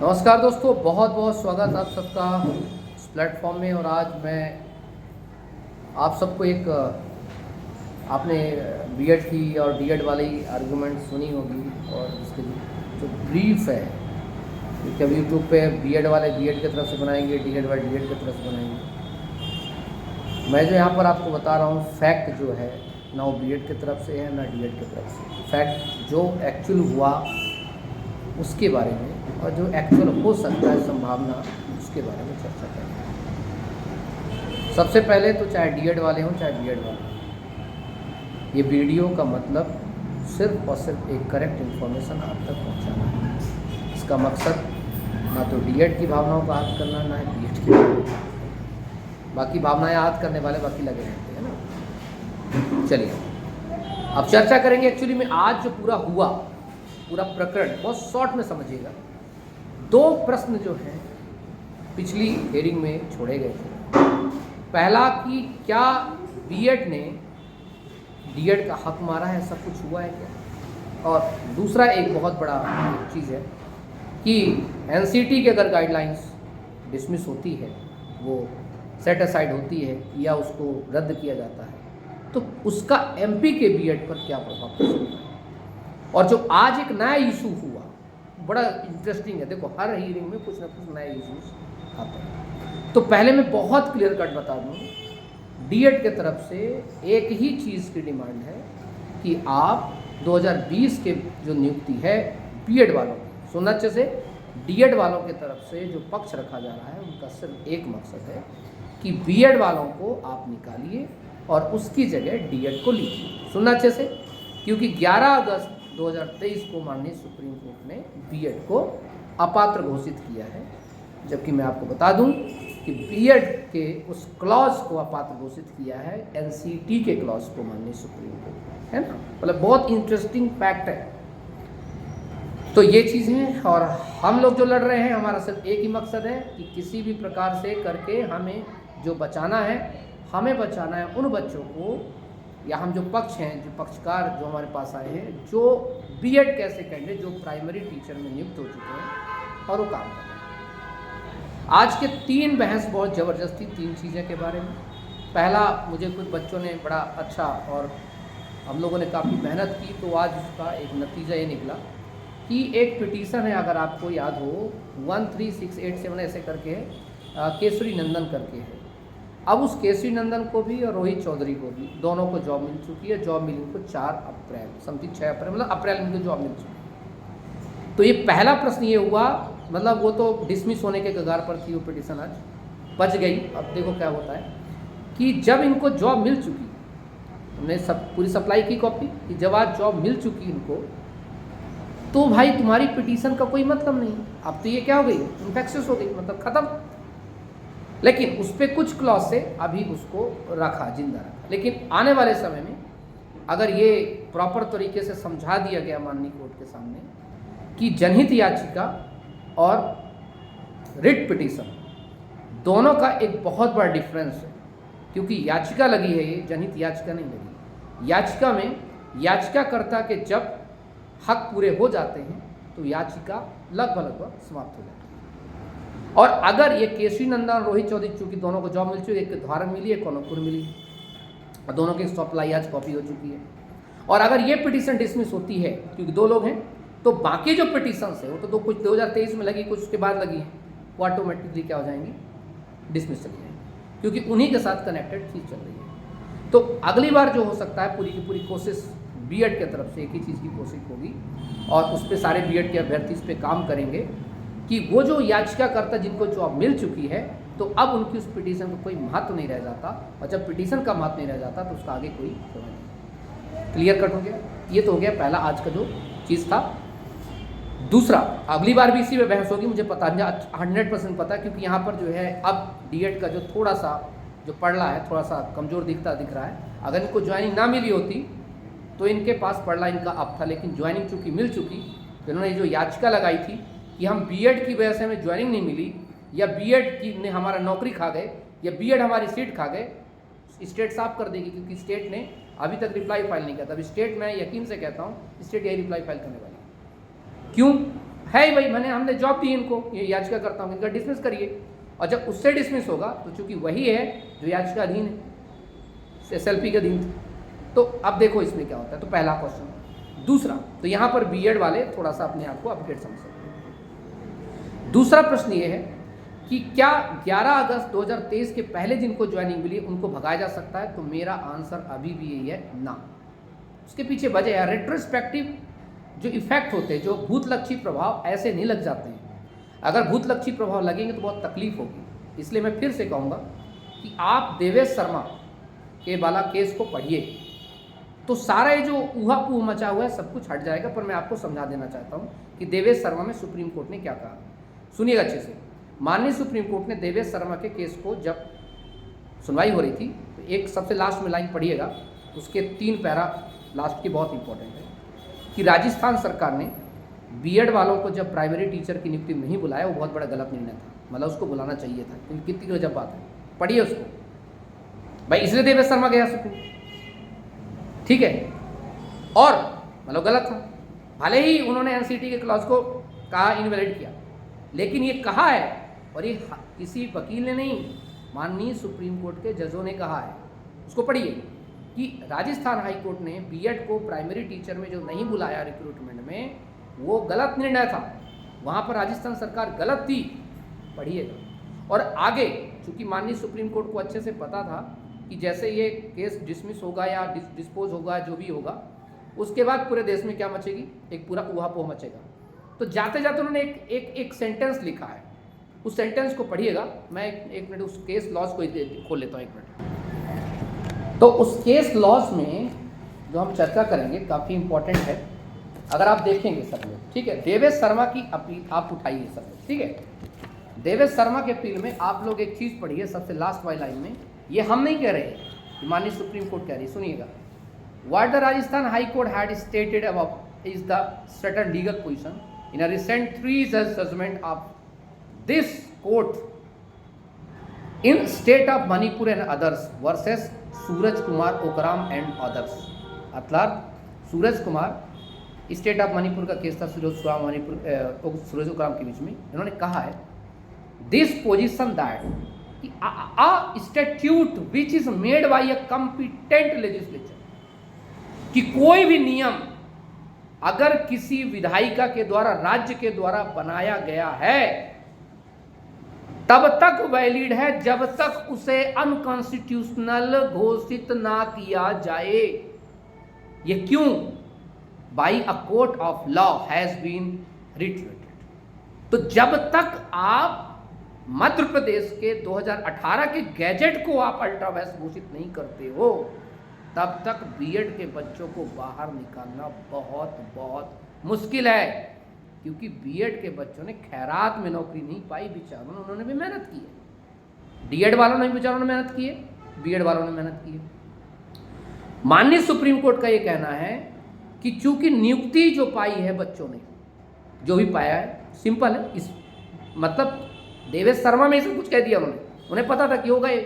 नमस्कार दोस्तों, बहुत बहुत स्वागत आप सबका इस प्लेटफॉर्म में। और आज मैं आप सबको एक आपने बीएड की और डीएड वाली आर्गुमेंट सुनी होगी और इसके जो ब्रीफ है, क्योंकि अब यूट्यूब पे बीएड वाले बीएड की तरफ से बनाएंगे, डीएड वाले डीएड की तरफ से बनाएंगे। मैं जो यहाँ पर आपको बता रहा हूँ फैक्ट जो है, ना वो बीएड की तरफ से है ना डीएड की तरफ से। फैक्ट जो एक्चुअल हुआ उसके बारे में और जो एक्चुअल हो सकता है संभावना, उसके बारे में चर्चा करेंगे। सबसे पहले तो चाहे डीएड वाले हों चाहे बीएड वाले हों, ये वीडियो का मतलब सिर्फ और सिर्फ एक करेक्ट इन्फॉर्मेशन आप तक पहुंचाना है। इसका मकसद ना तो डीएड की भावनाओं को आहत करना, ना है बीएड की भावनाओं को। बाकी भावनाएं आहत करने वाले बाकी लगे रहते हैं ना। चलिए अब चर्चा करेंगे एक्चुअली में आज जो पूरा हुआ, पूरा प्रकरण बहुत शॉर्ट में समझिएगा। दो प्रश्न जो हैं पिछली हेयरिंग में छोड़े गए थे। पहला कि क्या बीएड ने डीएड का हक मारा है, सब कुछ हुआ है क्या। और दूसरा एक बहुत बड़ा चीज़ है कि एनसीटी की अगर गाइडलाइंस डिसमिस होती है, वो सेट असाइड होती है या उसको रद्द किया जाता है, तो उसका एमपी के बीएड पर क्या प्रभाव पड़ सकता है। और जो आज एक नया इशू हुआ, बड़ा इंटरेस्टिंग है। देखो, हर हियरिंग में कुछ ना कुछ नए इशूज आते हैं। तो पहले मैं बहुत क्लियर कट बता दूं, डीएड के तरफ से एक ही चीज़ की डिमांड है कि आप 2020 के जो नियुक्ति है बीएड वालों की, सुनना अच्छे से, डीएड वालों के तरफ से जो पक्ष रखा जा रहा है उनका सिर्फ एक मकसद है कि बीएड वालों को आप निकालिए और उसकी जगह डीएड को लीजिए। सुनना अच्छे से, क्योंकि 11 अगस्त 2023 को माननीय सुप्रीम कोर्ट ने बीएड को अपात्र घोषित किया है। जबकि मैं आपको बता दूं कि बीएड के उस क्लॉज को अपात्र घोषित किया है एनसीटी के क्लॉज को माननीय सुप्रीम कोर्ट, है ना। मतलब बहुत इंटरेस्टिंग फैक्ट है। तो ये चीज़ें हैं और हम लोग जो लड़ रहे हैं, हमारा सिर्फ एक ही मकसद है कि किसी भी प्रकार से करके हमें जो बचाना है, हमें बचाना है उन बच्चों को, या हम जो पक्ष हैं, जो पक्षकार जो हमारे पास आए हैं, जो बीएड कैसे कैंडिडेट जो प्राइमरी टीचर में नियुक्त हो चुके हैं और वो काम कर रहे हैं। आज के 3 बहस बहुत ज़बरदस्त थी, 3 चीज़ें के बारे में। पहला, मुझे कुछ बच्चों ने बड़ा अच्छा, और हम लोगों ने काफ़ी मेहनत की, तो आज उसका एक नतीजा ये निकला कि एक पिटीशन है, अगर आपको याद हो 13687 ऐसे करके केसरी नंदन करके है। अब उस केसरी नंदन को भी और रोहित चौधरी को भी, दोनों को जॉब मिल चुकी है। जॉब मिली को 4 अप्रैल, समथिंग 6 अप्रैल, मतलब अप्रैल में उनको जॉब मिल चुकी है। तो ये पहला प्रश्न ये हुआ, मतलब वो तो डिसमिस होने के कगार पर थी वो पिटीशन, आज बच गई। अब देखो क्या होता है कि जब इनको जॉब मिल चुकी, हमने सब पूरी सप्लाई की कॉपी कि जब आज जॉब मिल चुकी इनको, तो भाई तुम्हारी पिटीशन का कोई मतलब नहीं। अब तो ये क्या हो गई, इन्फेक्शियस हो गई, मतलब ख़त्म। लेकिन उस पर कुछ क्लॉज से अभी उसको रखा, जिंदा रखा। लेकिन आने वाले समय में अगर ये प्रॉपर तरीके से समझा दिया गया माननीय कोर्ट के सामने कि जनहित याचिका और रिट पिटीशन दोनों का एक बहुत बड़ा डिफरेंस है, क्योंकि याचिका लगी है, ये जनहित याचिका नहीं लगी। याचिका में याचिकाकर्ता के जब हक पूरे हो जाते हैं तो याचिका लगभग समाप्त हो जाती है। और अगर ये केसरी नंदन और रोहित चौधरी, चूंकि दोनों को जॉब मिल चुकी है, एक धारण मिली, एक कोनकपुर मिली, और दोनों की सप्लाई आज कॉपी हो चुकी है। और अगर ये पिटीशन डिसमिस होती है, क्योंकि 2 लोग हैं, तो बाकी जो पिटीशन है वो तो कुछ 2023 में लगी, कुछ उसके बाद लगी है, वो ऑटोमेटिकली क्या हो जाएंगी, डिसमिस चली जाएंगी, क्योंकि उन्हीं के साथ कनेक्टेड चीज़ चल रही है। तो अगली बार जो हो सकता है, पूरी की पूरी कोशिश बीएड के तरफ से एक ही चीज़ की कोशिश होगी, और उस पर सारे बीएड के अभ्यर्थी इस पर काम करेंगे कि वो जो याचिकाकर्ता जिनको जॉब मिल चुकी है, तो अब उनकी उस पिटीशन का कोई महत्व नहीं रह जाता, और जब पिटीशन का महत्व नहीं रह जाता तो उसका आगे कोई नहीं। क्लियर कट हो गया। ये तो हो गया पहला आज का जो चीज़ था। दूसरा, अगली बार भी इसी में बहस होगी, मुझे पता 100% पता है, क्योंकि यहाँ पर जो है अब डीएड का जो थोड़ा सा जो पढ़ रहा है, थोड़ा सा कमज़ोर दिख रहा है। अगर इनको ज्वाइनिंग ना मिली होती तो इनके पास पढ़ना इनका अब था, लेकिन ज्वाइनिंग चूँकि मिल चुकी, तो इन्होंने जो याचिका लगाई थी कि हम बीएड की वजह से हमें ज्वाइनिंग नहीं मिली, या बीएड की ने हमारा नौकरी खा गए, या बीएड हमारी सीट खा गए, स्टेट साफ कर देगी, क्योंकि स्टेट ने अभी तक रिप्लाई फाइल नहीं किया था। अभी स्टेट, मैं यकीन से कहता हूँ, स्टेट यही रिप्लाई फाइल करने वाली है। क्यों है ही भाई, हमने जॉब दी इनको, ये याचिका करता हूँ, इनका डिसमिस करिए। और जब उससे डिसमिस होगा तो चूंकि वही है जो याचिका अधीन है, SLP के अधीन थी, तो अब देखो इसमें क्या होता है। तो पहला क्वेश्चन। दूसरा, तो यहाँ पर बीएड वाले थोड़ा सा अपने आप को अपडेट समझ सकते हैं। दूसरा प्रश्न ये है कि क्या 11 अगस्त 2023 के पहले जिनको ज्वाइनिंग मिली उनको भगाया जा सकता है? तो मेरा आंसर अभी भी यही है, ना। उसके पीछे वजह है रेट्रोस्पेक्टिव जो इफेक्ट होते हैं, जो भूतलक्षी प्रभाव ऐसे नहीं लग जाते हैं। अगर भूतलक्षी प्रभाव लगेंगे तो बहुत तकलीफ होगी। इसलिए मैं फिर से कहूँगा कि आप देवेश शर्मा के वाला केस को पढ़िए, तो सारा ये जो ऊहा-पूह मचा हुआ है सब कुछ हट जाएगा। पर मैं आपको समझा देना चाहता हूँ कि देवेश शर्मा में सुप्रीम कोर्ट ने क्या कहा। सुनिएगा अच्छे से। माननीय सुप्रीम कोर्ट ने देवेश शर्मा के केस को जब सुनवाई हो रही थी, तो एक सबसे लास्ट में लाइन पढ़िएगा, उसके 3 पैरा लास्ट की बहुत इंपॉर्टेंट है कि राजस्थान सरकार ने बीएड वालों को जब प्राइमरी टीचर की नियुक्ति नहीं बुलाया, वो बहुत बड़ा गलत निर्णय था। मतलब उसको बुलाना चाहिए था, क्योंकि कितनी गजब बात है। पढ़िए उसको भाई, इसलिए देवेश शर्मा गया सुप्रीम, ठीक है। और मतलब गलत था, भले ही उन्होंने एनसीटी के क्लॉज को कहा इनवैलिड किया, लेकिन ये कहा है, और ये किसी वकील ने नहीं, माननीय सुप्रीम कोर्ट के जजों ने कहा है। उसको पढ़िए कि राजस्थान हाई कोर्ट ने बीएड को प्राइमरी टीचर में जो नहीं बुलाया रिक्रूटमेंट में, वो गलत निर्णय था। वहाँ पर राजस्थान सरकार गलत थी, पढ़िएगा। और आगे चूंकि माननीय सुप्रीम कोर्ट को अच्छे से पता था कि जैसे ये केस डिसमिस होगा या डिस्पोज होगा, जो भी होगा, उसके बाद पूरे देश में क्या मचेगी, एक पूरा ऊहा-पोह मचेगा। तो जाते जाते उन्होंने एक सेंटेंस लिखा है, उस सेंटेंस को पढ़िएगा। मैं एक मिनट उस केस लॉज को खोल लेता हूँ, एक मिनट। तो उस केस लॉज में जो हम चर्चा करेंगे काफ़ी इंपॉर्टेंट है, अगर आप देखेंगे सब लोग, ठीक है। देवेश शर्मा की अपील आप उठाइए सब लोग, ठीक है। देवेश शर्मा के अपील में आप लोग एक चीज़ पढ़िए सबसे लास्ट वाली लाइन में, ये हम नहीं कह रहे, माननीय सुप्रीम कोर्ट कह रही है, सुनिएगा। What the Rajasthan high court had stated above is the certain legal position in a recent 3 जज judgment of this court in state of Manipur and others versus Suraj Kumar Okram and others. मतलब सूरज कुमार, स्टेट ऑफ मणिपुर का case था, सूरज ओकराम के बीच में। इन्होंने कहा है this position that a statute which is made by a competent legislature, कि कोई भी नियम अगर किसी विधायिका के द्वारा, राज्य के द्वारा बनाया गया है, तब तक वैलिड है जब तक उसे अनकॉन्स्टिट्यूशनल घोषित ना किया जाए। ये क्यों? By a court of law has been reiterated. तो जब तक आप मध्य प्रदेश के 2018 के गैजेट को आप अल्ट्रावायरस घोषित नहीं करते हो, तब तक बीएड के बच्चों को बाहर निकालना बहुत बहुत मुश्किल है। क्योंकि बीएड के बच्चों ने खैरात में नौकरी नहीं पाई, बेचारों, उन्होंने भी मेहनत की है। डीएड वालों ने भी बेचारों ने मेहनत की है, बीएड वालों ने मेहनत की है। माननीय सुप्रीम कोर्ट का ये कहना है कि चूंकि नियुक्ति जो पाई है बच्चों ने, जो भी पाया है, सिंपल है, इस मतलब देवेश शर्मा में सब कुछ कह दिया उन्होंने, उन्हें पता था कि होगा ये।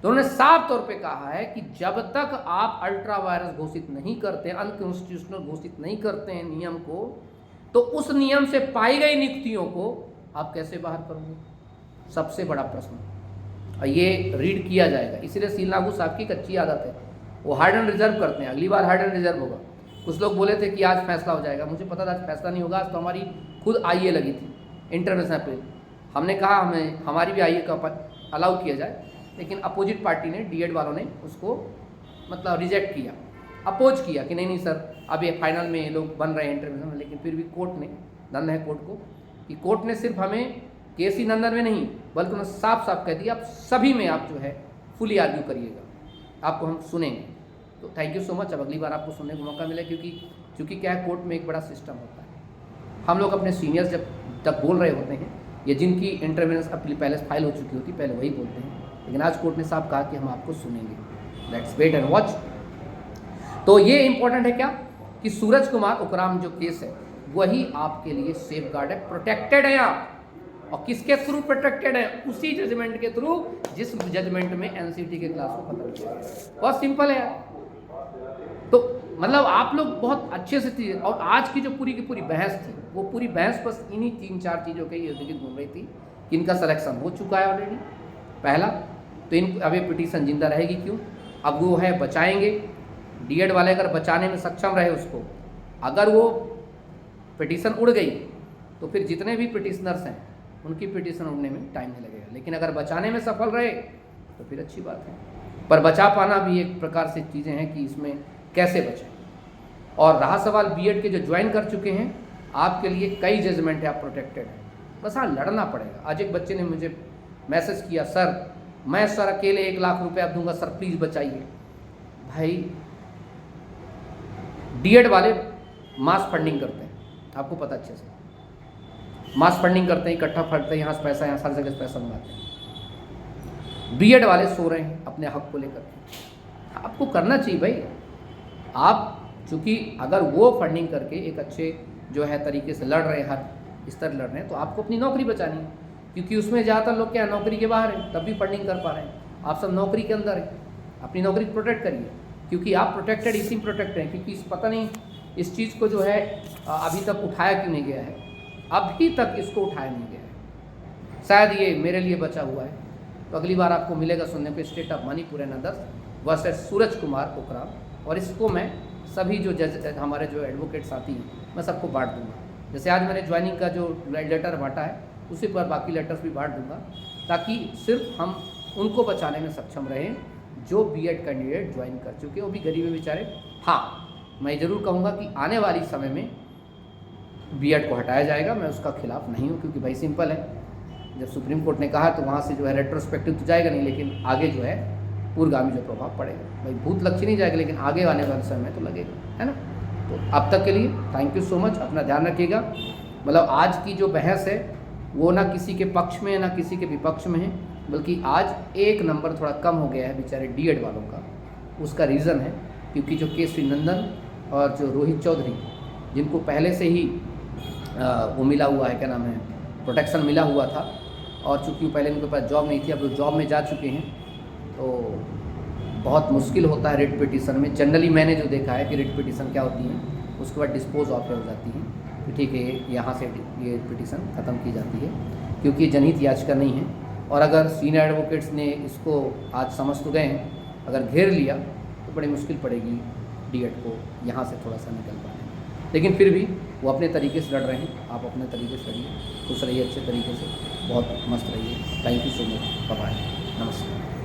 तो उन्होंने साफ तौर पे कहा है कि जब तक आप अल्ट्रा वायरस घोषित नहीं करते, अनकॉन्स्टिट्यूशनल घोषित नहीं करते हैं नियम को, तो उस नियम से पाई गई नियुक्तियों को आप कैसे बाहर करोगे? सबसे बड़ा प्रश्न। और ये रीड किया जाएगा, इसीलिए शील नागू साहब की कच्ची आदत है, वो हार्ड एंड रिजर्व करते हैं। अगली बार हार्ड एंड रिजर्व होगा। कुछ लोग बोले थे कि आज फैसला हो जाएगा, मुझे पता था आज फैसला नहीं होगा। आज तो हमारी खुद आईए लगी थी इंटरनेशनल पे, हमने कहा हमें हमारी भी आईए का अलाउ किया जाए, लेकिन अपोजिट पार्टी ने, डीएड वालों ने उसको मतलब रिजेक्ट किया, अपोज किया कि नहीं सर, अब ये फाइनल में ये लोग बन रहे हैं इंटरव्यू में। लेकिन फिर भी कोर्ट ने, धन्य है कोर्ट को, कि कोर्ट ने सिर्फ हमें केसी नंदन में नहीं बल्कि उन्होंने साफ साफ कह दिया आप सभी में आप जो है फुली आर्ग्यू करिएगा, आपको हम सुनेंगे। तो थैंक यू सो मच। अब अगली बार आपको सुनने का मौका मिला, क्योंकि क्या है, कोर्ट में एक बड़ा सिस्टम होता है। हम लोग अपने सीनियर्स जब तक बोल रहे होते हैं, या जिनकी इंटरवेंस अपनी पहले फाइल हो चुकी होती, पहले वही बोलते हैं, लेकिन आज कोर्ट ने साफ कहा कि हम आपको सुनेंगे। Let's wait and watch. तो ये इंपॉर्टेंट है क्या कि सूरज कुमार ओकराम जो केस है वही आपके लिए सेफ गार्ड है, प्रोटेक्टेड है आप। और किसके थ्रू प्रोटेक्टेड है? उसी जजमेंट के थ्रू जिस जजमेंट में एनसीटी के क्लास को खत्म किया गया। बहुत सिंपल है यार। तो मतलब आप लोग बहुत अच्छे से थी। और आज की जो पूरी की पूरी बहस थी, वो पूरी बहस बस इन्हीं 3-4 चीज़ों के इर्द गिर्द घूम रही थी कि इनका सिलेक्शन हो चुका है ऑलरेडी। पहला तो इन अब ये पिटीशन जिंदा रहेगी क्यों? अब वो है बचाएंगे, डीएड वाले अगर बचाने में सक्षम रहे उसको, अगर वो पिटीशन उड़ गई तो फिर जितने भी पिटिशनर्स हैं उनकी पिटीशन उड़ने में टाइम नहीं लगेगा। लेकिन अगर बचाने में सफल रहे तो फिर अच्छी बात है। पर बचा पाना भी एक प्रकार से चीज़ें हैं कि इसमें कैसे बचें। और रहा सवाल बीएड के जो ज्वाइन कर चुके हैं, आपके लिए कई जजमेंट है, आप प्रोटेक्टेड हैं, बस हाँ लड़ना पड़ेगा। आज एक बच्चे ने मुझे मैसेज किया, सर मैं सर अकेले 1 लाख रुपए आप दूंगा सर, प्लीज़ बचाइए। भाई डीएड वाले मास फंडिंग करते हैं, आपको पता अच्छे से, मास फंडिंग करते हैं, इकट्ठा फंडते हैं, यहाँ से पैसा, यहाँ सारी जगह से पैसा मंगाते हैं। बीएड वाले सो रहे हैं अपने हक को लेकर के। आपको करना चाहिए भाई। आप चूँकि अगर वो फंडिंग करके एक अच्छे जो है तरीके से लड़ रहे हैं, हर स्तर लड़ रहे हैं, तो आपको अपनी नौकरी बचानी है। क्योंकि उसमें ज़्यादातर लोग क्या नौकरी के बाहर हैं, तब भी फंडिंग कर पा रहे हैं। आप सब नौकरी के अंदर हैं, अपनी नौकरी प्रोटेक्ट करिए। क्योंकि आप प्रोटेक्टेड इसी में प्रोटेक्ट हैं, क्योंकि पता नहीं इस चीज़ को जो है अभी तक उठाया क्यों नहीं गया है, अभी तक इसको उठाया नहीं गया है। शायद ये मेरे लिए बचा हुआ है। तो अगली बार आपको मिलेगा सुनने को state of Manipur and others versus Suraj Kumar Okram. और इसको मैं सभी जो जज हमारे जो एडवोकेट साथी हैं, मैं सबको बांट दूंगा। जैसे आज मैंने ज्वाइनिंग का जो लेटर बांटा है, उसी पर बाकी लेटर्स भी बांट दूंगा, ताकि सिर्फ हम उनको बचाने में सक्षम रहें जो बीएड कैंडिडेट ज्वाइन कर चुके, वो भी गरीब बेचारे। हाँ, मैं ज़रूर कहूँगा कि आने वाली समय में बीएड को हटाया जाएगा। मैं उसका खिलाफ नहीं हूँ, क्योंकि भाई सिंपल है, जब सुप्रीम कोर्ट ने कहा तो वहाँ से जो है रेट्रोस्पेक्टिव तो जाएगा नहीं, लेकिन आगे जो है पूर्वगामी जो प्रभाव पड़ेगा। भाई भूत लक्ष्य नहीं जाएगा, लेकिन आगे आने वाले समय में तो लगेगा, है ना। तो अब तक के लिए थैंक यू सो मच, अपना ध्यान रखिएगा। मतलब आज की जो बहस है वो ना किसी के पक्ष में है ना किसी के विपक्ष में है, बल्कि आज एक नंबर थोड़ा कम हो गया है बेचारे डीएड वालों का। उसका रीज़न है क्योंकि जो के श्रीनंदन और जो रोहित चौधरी, जिनको पहले से ही वो मिला हुआ है, क्या नाम है, प्रोटेक्शन मिला हुआ था, और चूँकि पहले उनके पास जॉब नहीं थी, अब वो जॉब में जा चुके हैं, तो बहुत मुश्किल होता है रिट पिटीशन में। जनरली मैंने जो देखा है कि रिट पिटीशन क्या होती है, उसके बाद डिस्पोज ऑफ हो जाती है कि ठीक है यहाँ से ये पिटीशन ख़त्म की जाती है, क्योंकि ये जनहित याचिका नहीं है। और अगर सीनियर एडवोकेट्स ने इसको आज समझ तो गए हैं, अगर घेर लिया तो बड़ी मुश्किल पड़ेगी डीएड को यहाँ से थोड़ा सा निकल पाने। लेकिन फिर भी वो अपने तरीके से लड़ रहे हैं, आप अपने तरीके से लड़िए, खुश रहिए अच्छे तरीके से, बहुत मस्त रहिए। Thank you so much, bye, नमस्कार।